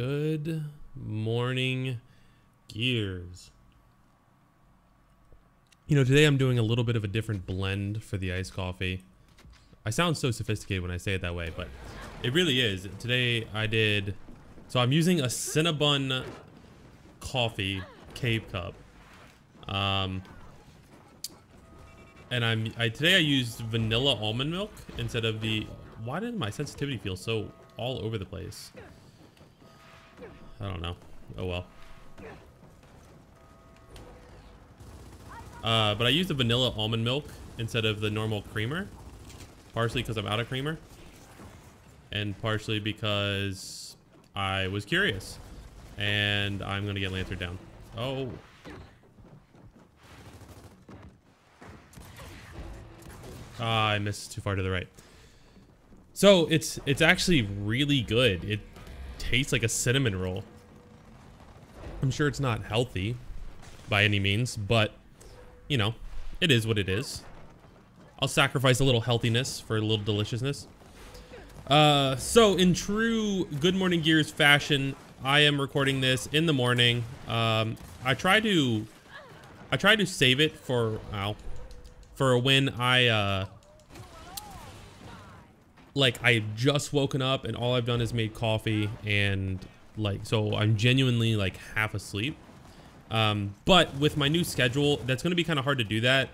Good morning, Gears. You know, today I'm doing a little bit of a different blend for the iced coffee. I sound so sophisticated when I say it that way, but it really is. Today I did, so I'm using a Cinnabon coffee cave cup. And today I used vanilla almond milk instead of the, why did my sensitivity feel so all over the place? I don't know. Oh well. But I used the vanilla almond milk instead of the normal creamer. Partially because I'm out of creamer. And partially because I was curious. And I'm going to get Lancer down. Oh. I missed too far to the right. So it's actually really good. It tastes like a cinnamon roll. I'm sure it's not healthy by any means, but you know, it is what it is. I'll sacrifice a little healthiness for a little deliciousness. So in true Good Morning Gears fashion, I am recording this in the morning. I try to save it for when I just woken up and all I've done is made coffee and so I'm genuinely like half asleep. But with my new schedule, that's going to be kind of hard to do that.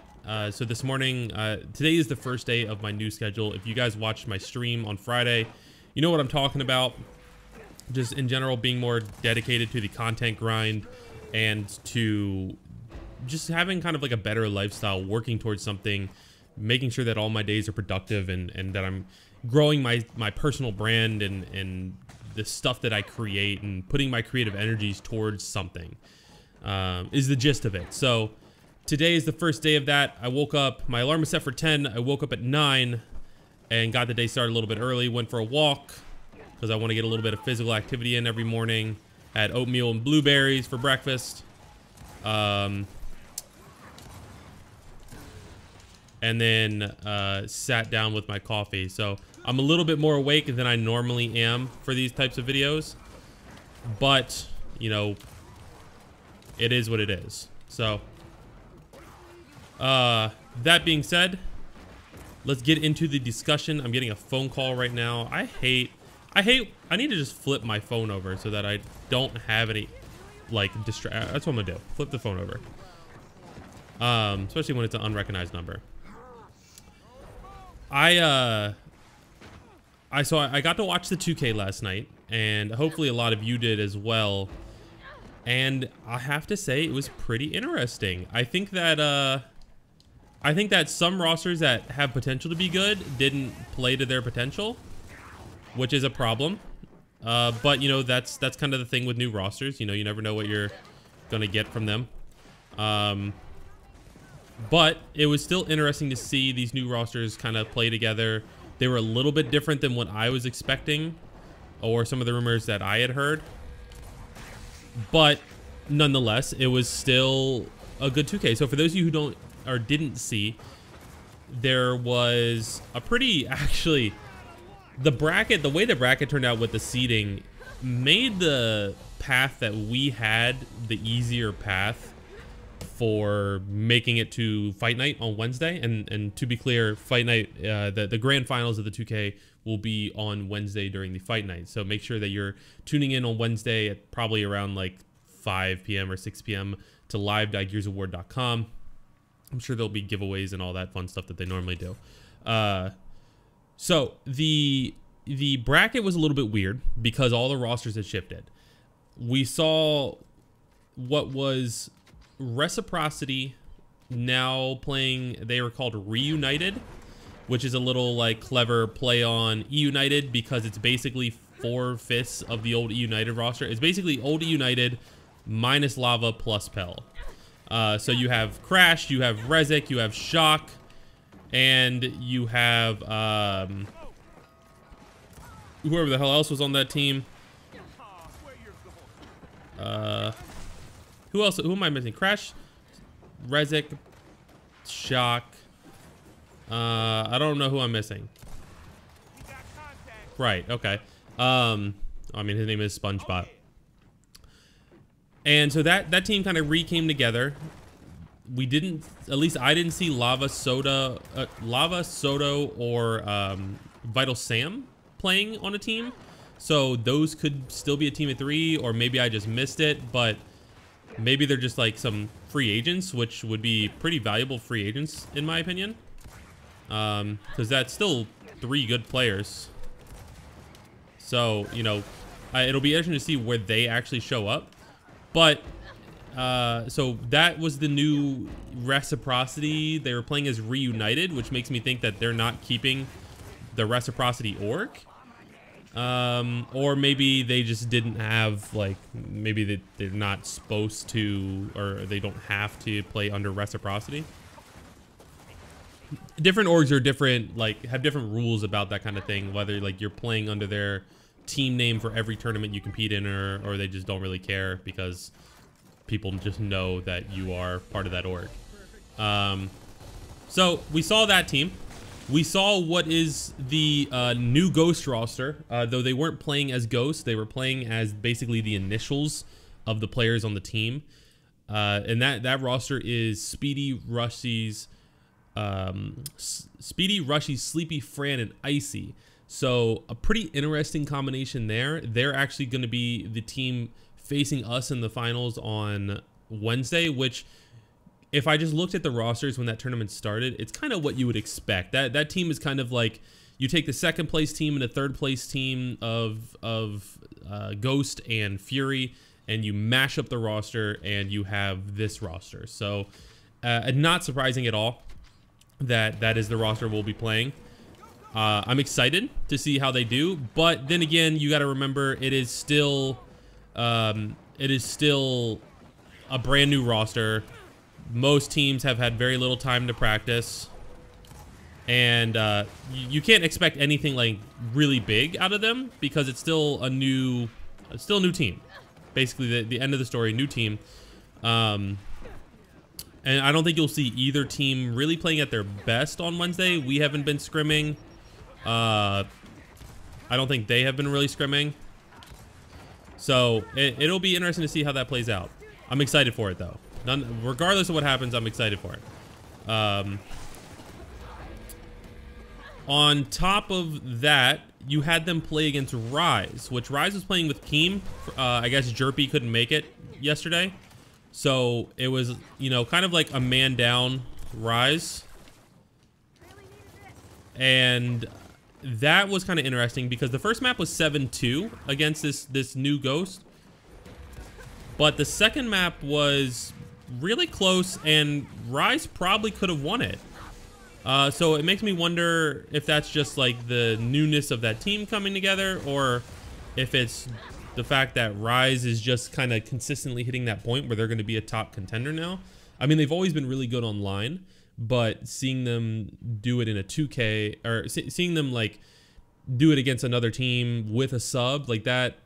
So this morning, today is the first day of my new schedule. If you guys watched my stream on Friday, you know what I'm talking about. Just in general, being more dedicated to the content grind and to just having kind of like a better lifestyle, working towards something, making sure that all my days are productive and that I'm growing my personal brand and the stuff that I create and putting my creative energies towards something is the gist of it. So today is the first day of that. I woke up, my alarm was set for 10. I woke up at 9 and got the day started a little bit early. Went for a walk because I want to get a little bit of physical activity in every morning. Had oatmeal and blueberries for breakfast. And then sat down with my coffee. So I'm a little bit more awake than I normally am for these types of videos. But, you know, it is what it is. So, that being said, let's get into the discussion. I'm getting a phone call right now. I need to just flip my phone over so that I don't have any, like, that's what I'm gonna do. Flip the phone over. Especially when it's an unrecognized number. I got to watch the 2K last night, and hopefully a lot of you did as well. And I have to say it was pretty interesting. I think that some rosters that have potential to be good didn't play to their potential, which is a problem. But you know, that's kind of the thing with new rosters. You know, you never know what you're gonna get from them. But it was still interesting to see these new rosters kind of play together. They were a little bit different than what I was expecting, or some of the rumors that I had heard. But nonetheless, it was still a good 2K. So for those of you who don't or didn't see, there was a pretty, actually, the way the bracket turned out with the seeding made the path that we had the easier path for making it to Fight Night on Wednesday. And to be clear, Fight Night, the grand finals of the 2K will be on Wednesday during the Fight Night. So make sure that you're tuning in on Wednesday at probably around like 5 p.m. or 6 p.m. to live.gearsaward.com. I'm sure there'll be giveaways and all that fun stuff that they normally do. So the bracket was a little bit weird because all the rosters had shifted. We saw what was Reciprocity now playing, they were called Reunited, which is a little like clever play on E-United because it's basically 4/5 of the old E-United roster. It's basically old E-United minus Lava plus Pell. So you have Crash, you have Rezik, you have Shock, and you have whoever the hell else was on that team. Who else? Who am I missing? Crash, Rezik, Shock. I don't know who I'm missing. Right. Okay. I mean, his name is SpongeBob. And so that team kind of came together. We didn't, at least I didn't see Lava Soda or Vital Sam playing on a team. So those could still be a team of 3, or maybe I just missed it, but maybe they're just like some free agents, which would be pretty valuable free agents in my opinion. Because that's still 3 good players. So, you know, it'll be interesting to see where they actually show up. But, so that was the new Reciprocity. They were playing as Reunited, which makes me think that they're not keeping the Reciprocity org. Or maybe they just didn't have, like, maybe they're not supposed to, or they don't have to play under Reciprocity. Different orgs are different, like, have different rules about that kind of thing, whether, like, you're playing under their team name for every tournament you compete in, or they just don't really care because people just know that you are part of that org. So we saw that team. We saw what is the new Ghost roster, though they weren't playing as Ghost. They were playing as basically the initials of the players on the team. And that roster is Speedy, Rushy's, Sleepy, Fran, and Icy. So a pretty interesting combination there. They're actually going to be the team facing us in the finals on Wednesday, which, if I just looked at the rosters when that tournament started, it's kind of what you would expect. That team is kind of like, you take the 2nd place team and a 3rd place team of Ghost and Fury, and you mash up the roster, and you have this roster. So not surprising at all that is the roster we'll be playing. I'm excited to see how they do, but then again, you got to remember it is still a brand new roster. Most teams have had very little time to practice, and you can't expect anything like really big out of them because it's still a new team. Basically, the end of the story, new team. And I don't think you'll see either team really playing at their best on Wednesday. We haven't been scrimming. I don't think they have been really scrimming. So it'll be interesting to see how that plays out. I'm excited for it though. Regardless of what happens, I'm excited for it. On top of that, you had them play against Rise, which Rise was playing with Keem. I guess Jerpy couldn't make it yesterday. So it was, you know, kind of like a man down Rise. And that was kind of interesting because the first map was 7-2 against this new Ghost. But the second map was really close, and Rise probably could have won it. So it makes me wonder if that's just like the newness of that team coming together, or if it's the fact that Rise is just kind of consistently hitting that point where they're going to be a top contender now. I mean, they've always been really good online, but seeing them do it in a 2K, or seeing them like do it against another team with a sub like that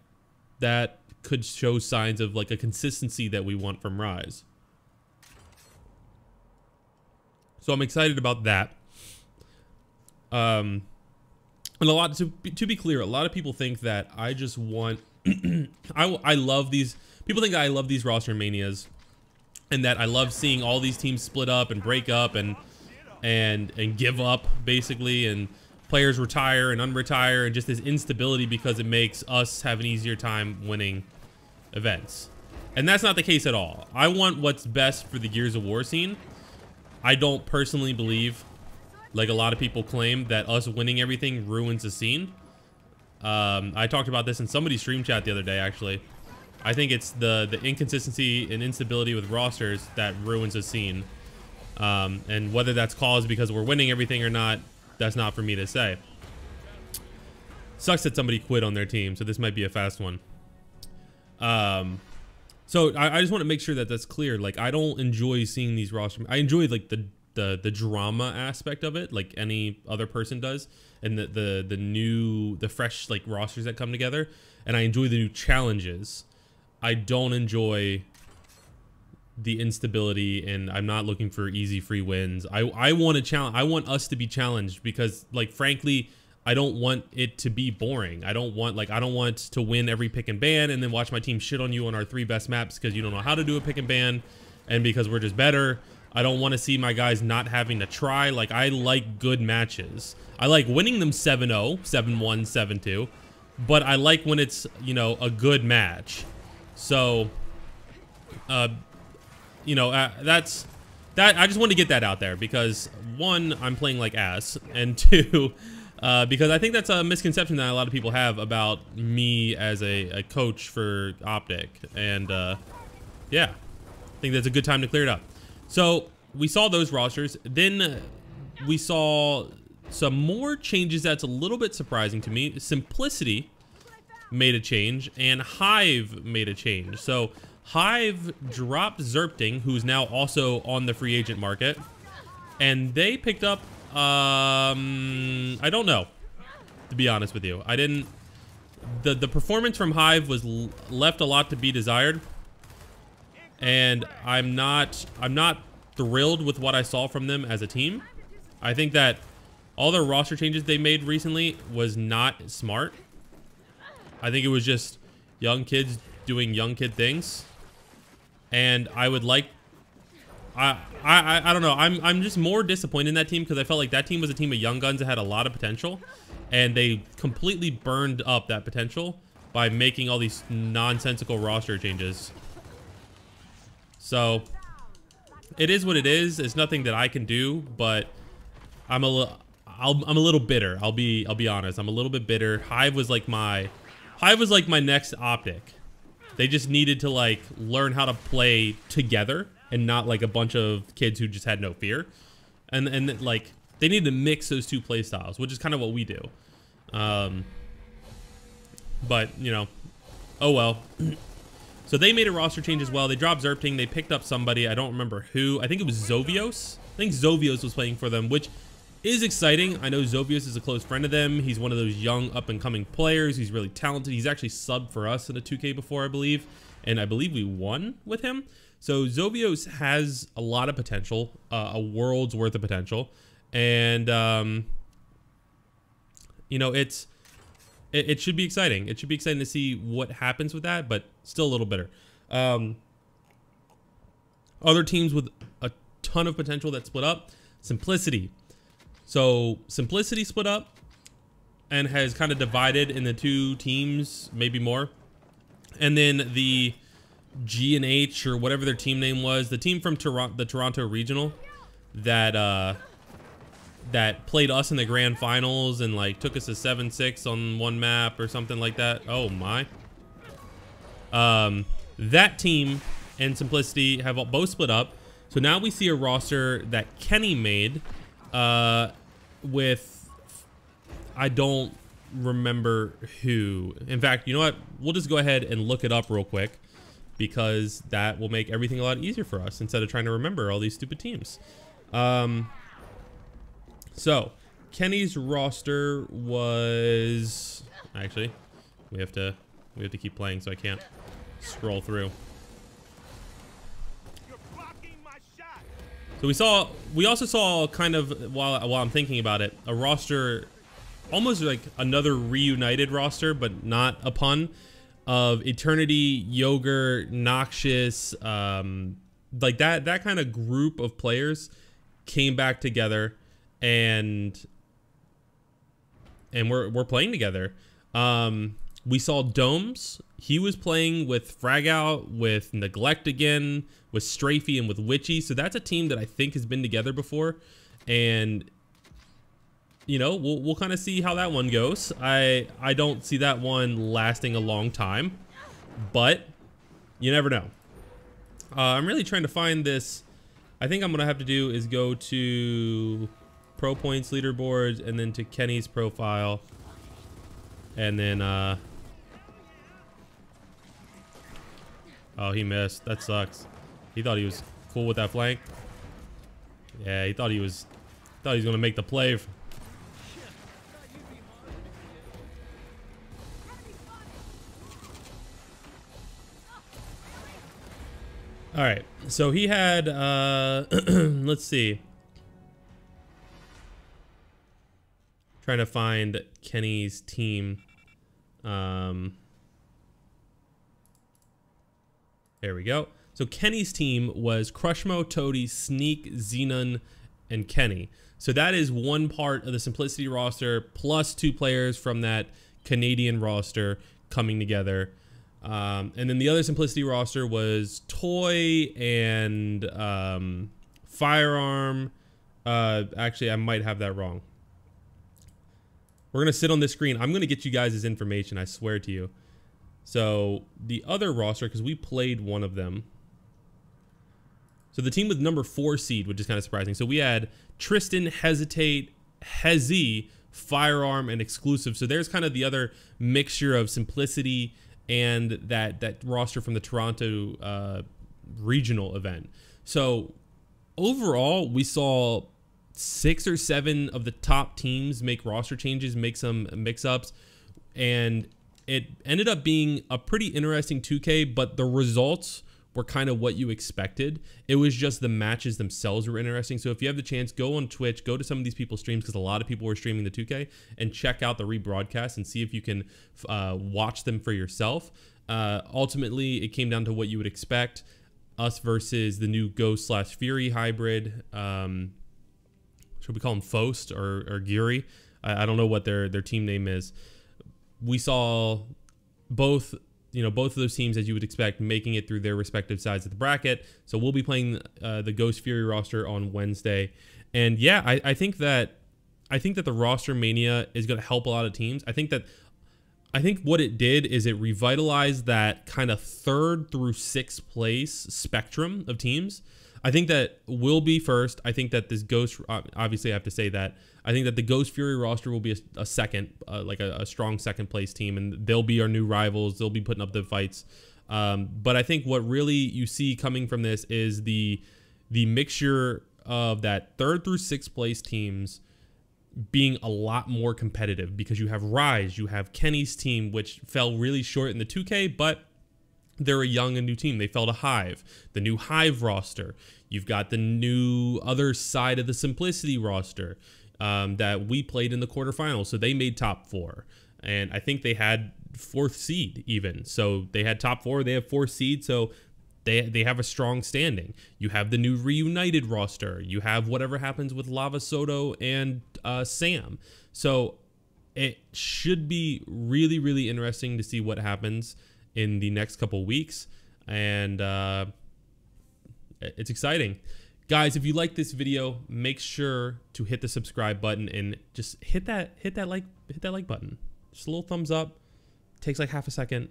could show signs of like a consistency that we want from Rise. So I'm excited about that. And a lot, to be clear, a lot of people think that I just want I love these, people think that I love these roster manias, and that I love seeing all these teams split up and break up and give up basically, and players retire and unretire, and just this instability because it makes us have an easier time winning events. And that's not the case at all. I want what's best for the Gears of War scene. I don't personally believe, like a lot of people claim, that us winning everything ruins the scene. I talked about this in somebody's stream chat the other day, actually. I think it's the inconsistency and instability with rosters that ruins a scene. And whether that's caused because we're winning everything or not, that's not for me to say. Sucks that somebody quit on their team, so this might be a fast one. So I just want to make sure that that's clear. Like, I don't enjoy seeing these rosters. I enjoy like the drama aspect of it, like any other person does, and the fresh like rosters that come together. And I enjoy the new challenges. I don't enjoy the instability, and I'm not looking for easy free wins. I want to challenge. I want us to be challenged because, like, frankly, I don't want it to be boring. I don't want to win every pick and ban and then watch my team shit on you on our 3 best maps because you don't know how to do a pick and ban and because we're just better. I don't want to see my guys not having to try. Like, I like good matches. I like winning them 7-0, 7-1, 7-2, but I like when it's, you know, a good match. So, you know, that's that. I just want to get that out there because 1, I'm playing like ass, and 2, because I think that's a misconception that a lot of people have about me as a coach for OpTic, and yeah, I think that's a good time to clear it up. So we saw those rosters. Then we saw some more changes that's a little bit surprising to me. Simplicity made a change, and Hive made a change. So Hive dropped Zerpting, who's now also on the free agent market, and they picked up, I don't know, to be honest with you. I didn't, the performance from Hive was left a lot to be desired. And I'm not thrilled with what I saw from them as a team. I think that all their roster changes they made recently was not smart. I think it was just young kids doing young kid things. And I would like, I don't know. I'm just more disappointed in that team because I felt like that team was a team of young guns that had a lot of potential, and they completely burned up that potential by making all these nonsensical roster changes. So it is what it is. It's nothing that I can do, but I'm a little bitter. I'll be honest. I'm a little bit bitter. Hive was like my next OpTic. They just needed to like learn how to play together and not like a bunch of kids who just had no fear. And like they need to mix those 2 play styles, which is kind of what we do. But you know, oh well. So they made a roster change as well. They dropped Zerpting. They picked up somebody. I don't remember who. I think it was Zovios. I think Zovios was playing for them, which is exciting. I know Zovios is a close friend of them. He's one of those young up-and-coming players. He's really talented. He's actually subbed for us in a 2K before, I believe. And I believe we won with him. So Zovios has a lot of potential, a world's worth of potential. And, you know, it should be exciting. It should be exciting to see what happens with that, but still a little bitter. Other teams with a ton of potential that split up. Simplicity. So Simplicity split up and has kind of divided into 2 teams, maybe more. And then the G&H or whatever their team name was, the team from the Toronto Regional that that played us in the grand finals and like took us to 7-6 on one map or something like that. Oh my. That team and Simplicity have both split up. So now we see a roster that Kenny made with, I don't remember who. In fact, you know what? We'll just go ahead and look it up real quick because that will make everything a lot easier for us instead of trying to remember all these stupid teams. So Kenny's roster was, actually, we have to keep playing, so I can't scroll through. So we also saw kind of, while I'm thinking about it, a roster almost like another reunited roster, but not a pun, of Eternity, Yogurt, Noxious, like that kind of group of players came back together. And we're playing together. We saw Domes. He was playing with Frag Out, with Neglect again, with Strafey, and with Witchy. So that's a team that I think has been together before. And you know, we'll kind of see how that one goes. I don't see that one lasting a long time, but you never know. I'm really trying to find this. I think I'm gonna have to do is go to Pro Points leaderboards and then to Kenny's profile, and then oh, he missed. That sucks. He thought he was cool with that flank. Yeah, he thought he was gonna make the play. All right, so he had let's see. Trying to find Kenny's team. There we go. So Kenny's team was Crushmo, Toady, Sneak, Xenon, and Kenny. So that is one part of the Simplicity roster plus 2 players from that Canadian roster coming together. And then the other Simplicity roster was Toy and Firearm. Actually, I might have that wrong. We're going to sit on this screen. I'm going to get you guys this information, I swear to you. So the other roster, because we played one of them. So the team with number 4 seed, which is kind of surprising. So we had Tristan, Hesitate, Hezi, Firearm, and Exclusive. So there's kind of the other mixture of Simplicity and that roster from the Toronto regional event. So overall, we saw 6 or 7 of the top teams make roster changes, make some mix-ups, and it ended up being a pretty interesting 2K, but the results were kind of what you expected. It was just the matches themselves were interesting. So if you have the chance, go on Twitch, go to some of these people's streams, because a lot of people were streaming the 2K, and check out the rebroadcast and see if you can watch them for yourself. Ultimately, it came down to what you would expect. Us versus the new Ghost/Fury hybrid. Should we call them Faust or Guri? I don't know what their team name is. We saw both of those teams, as you would expect, making it through their respective sides of the bracket. So we'll be playing the Ghost Fury roster on Wednesday. And yeah, I think that the roster mania is going to help a lot of teams. I think what it did is it revitalized that kind of 3rd through 6th place spectrum of teams. I think that we'll be first. I think that this Ghost, obviously I have to say that, I think that the Ghost Fury roster will be a second, like a strong 2nd place team, and they'll be our new rivals. They'll be putting up the fights. But I think what really you see coming from this is the mixture of that 3rd through 6th place teams being a lot more competitive, because you have Rise, you have Kenny's team, which fell really short in the 2K, but they're a young and new team. They fell to Hive, the new Hive roster. You've got the new other side of the Simplicity roster that we played in the quarterfinals. So they made top 4. And I think they had 4th seed even. So they had top 4, they have 4th seed. So they have a strong standing. You have the new reunited roster. You have whatever happens with Lava Soto and Sam. So it should be really, really interesting to see what happens in the next couple weeks, and it's exciting. Guys, if you like this video, make sure to hit the subscribe button and just hit that like button. Just a little thumbs up. It takes like half a second.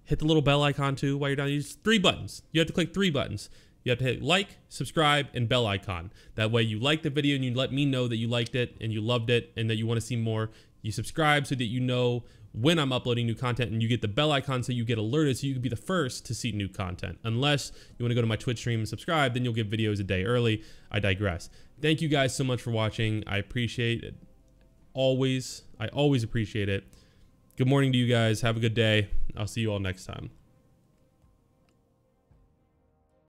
Hit the little bell icon too while you're down. Use 3 buttons. You have to click 3 buttons. You have to hit like, subscribe, and bell icon. That way you like the video and you let me know that you liked it and you loved it and that you want to see more. You subscribe so that you know when I'm uploading new content, and you get the bell icon so you get alerted so you can be the first to see new content. Unless you want to go to my Twitch stream and subscribe, then you'll get videos a day early. I digress. Thank you guys so much for watching. I appreciate it. I always appreciate it. Good morning to you guys. Have a good day. I'll see you all next time.